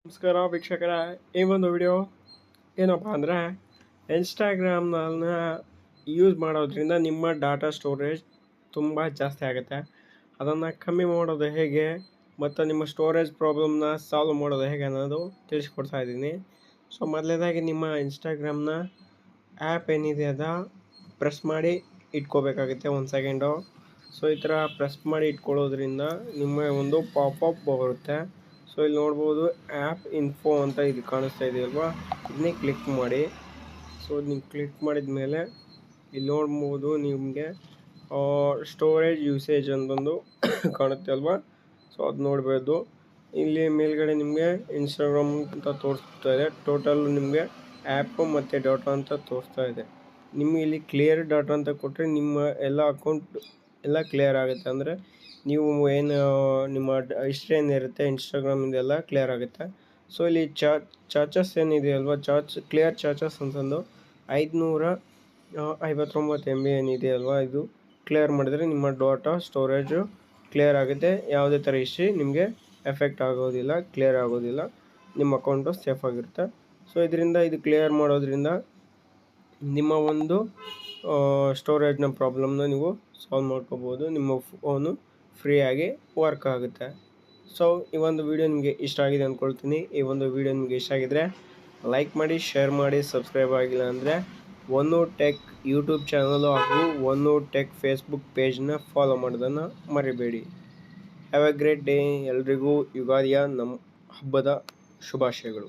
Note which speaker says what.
Speaker 1: ನಮಸ್ಕಾರ ವೀಕ್ಷಕರ, ಈ ಒಂದು ವಿಡಿಯೋ ಏನಪ್ಪ ಅಂದರೆ ಇನ್ಸ್ಟಾಗ್ರಾಮ್ನ ಯೂಸ್ ಮಾಡೋದ್ರಿಂದ ನಿಮ್ಮ ಡಾಟಾ ಸ್ಟೋರೇಜ್ ತುಂಬ ಜಾಸ್ತಿ ಆಗುತ್ತೆ. ಅದನ್ನು ಕಮ್ಮಿ ಮಾಡೋದು ಹೇಗೆ ಮತ್ತು ನಿಮ್ಮ ಸ್ಟೋರೇಜ್ ಪ್ರಾಬ್ಲಮ್ನ ಸಾಲ್ವ್ ಮಾಡೋದು ಹೇಗೆ ಅನ್ನೋದು ತಿಳಿಸ್ಕೊಡ್ತಾ ಇದ್ದೀನಿ. ಸೊ ಮೊದಲನೇದಾಗಿ ನಿಮ್ಮ ಇನ್ಸ್ಟಾಗ್ರಾಮ್ನ ಆ್ಯಪ್ ಏನಿದೆ ಅದ ಪ್ರೆಸ್ ಮಾಡಿ ಇಟ್ಕೋಬೇಕಾಗುತ್ತೆ 1 ಸೆಕೆಂಡು. ಸೊ ಈ ಥರ ಪ್ರೆಸ್ ಮಾಡಿ ಇಟ್ಕೊಳ್ಳೋದ್ರಿಂದ ನಿಮ್ಮ ಒಂದು ಪಾಪಪ್ ಬರುತ್ತೆ. ಸೊ ಇಲ್ಲಿ ನೋಡ್ಬೋದು ಆ್ಯಪ್ ಇನ್ಫೋ ಅಂತ ಇದು ಕಾಣಿಸ್ತಾ ಇದೆಯಲ್ವಾ, ಇದನ್ನೇ ಕ್ಲಿಕ್ ಮಾಡಿ. ಸೊ ನೀವು ಕ್ಲಿಕ್ ಮಾಡಿದ ಮೇಲೆ ಇಲ್ಲಿ ನೋಡ್ಬೋದು ನಿಮಗೆ ಸ್ಟೋರೇಜ್ ಯೂಸೇಜ್ ಅಂತಂದು ಕಾಣುತ್ತೆ ಅಲ್ವಾ. ಸೊ ಅದು ನೋಡ್ಬೋದು. ಇಲ್ಲಿ ಮೇಲ್ಗಡೆ ನಿಮಗೆ ಇನ್ಸ್ಟಾಗ್ರಾಮ್ ಅಂತ ತೋರಿಸ್ತಾ ಇದೆ. ಟೋಟಲ್ ನಿಮಗೆ ಆ್ಯಪ್ ಮತ್ತು ಡಾಟಾ ಅಂತ ತೋರಿಸ್ತಾ ಇದೆ. ನಿಮಗೆ ಇಲ್ಲಿ ಕ್ಲಿಯರ್ ಡಾಟಾ ಅಂತ ಕೊಟ್ಟರೆ ನಿಮ್ಮ ಎಲ್ಲ ಅಕೌಂಟ್ ಎಲ್ಲ ಕ್ಲಿಯರ್ ಆಗುತ್ತೆ. ಅಂದರೆ ನೀವು ಏನು ನಿಮ್ಮ ಹಿಸ್ಟ್ರಿ ಏನಿರುತ್ತೆ ಇನ್ಸ್ಟಾಗ್ರಾಮಿಂದೆಲ್ಲ ಕ್ಲಿಯರ್ ಆಗುತ್ತೆ. ಸೊ ಇಲ್ಲಿ ಚಾರ್ಜಸ್ ಏನಿದೆಯಲ್ವ, ಕ್ಲಿಯರ್ ಚಾರ್ಜಸ್ ಅಂತಂದು 559 MB ಏನಿದೆಯಲ್ವ, ಇದು ಕ್ಲಿಯರ್ ಮಾಡಿದರೆ ನಿಮ್ಮ ಡಾಟಾ ಸ್ಟೋರೇಜು ಕ್ಲಿಯರ್ ಆಗುತ್ತೆ. ಯಾವುದೇ ಥರ ಹಿಸ್ಟ್ರಿ ನಿಮಗೆ ಎಫೆಕ್ಟ್ ಆಗೋದಿಲ್ಲ, ಕ್ಲಿಯರ್ ಆಗೋದಿಲ್ಲ, ನಿಮ್ಮ ಅಕೌಂಟು ಸೇಫ್ ಆಗಿರುತ್ತೆ. ಸೊ ಇದರಿಂದ ಇದು ಕ್ಲಿಯರ್ ಮಾಡೋದ್ರಿಂದ ನಿಮ್ಮ ಒಂದು ಸ್ಟೋರೇಜ್ನ ಪ್ರಾಬ್ಲಮ್ನ ನೀವು ಸಾಲ್ವ್ ಮಾಡ್ಕೋಬೋದು. ನಿಮ್ಮ ಫೋನು ಫ್ರೀಯಾಗಿ ವರ್ಕ್ ಆಗುತ್ತೆ. ಸೊ ಈ ಒಂದು ವಿಡಿಯೋ ನಿಮಗೆ ಇಷ್ಟ ಆಗಿದೆ ಅಂದ್ಕೊಳ್ತೀನಿ. ಈ ಒಂದು ವಿಡಿಯೋ ನಿಮಗೆ ಇಷ್ಟ ಆಗಿದರೆ ಲೈಕ್ ಮಾಡಿ, ಶೇರ್ ಮಾಡಿ, ಸಬ್ಸ್ಕ್ರೈಬ್ ಆಗಿಲ್ಲ ಅಂದರೆ ಒನ್ನು ಟೆಕ್ ಯೂಟ್ಯೂಬ್ ಚಾನಲು ಹಾಗೂ ಒನ್ನು ಟೆಕ್ ಫೇಸ್ಬುಕ್ ಪೇಜ್ನ ಫಾಲೋ ಮಾಡೋದನ್ನು ಮರಿಬೇಡಿ. Have A great day. ಎಲ್ರಿಗೂ ಯುಗಾದಿಯ ನಮ್ಮ ಹಬ್ಬದ ಶುಭಾಶಯಗಳು.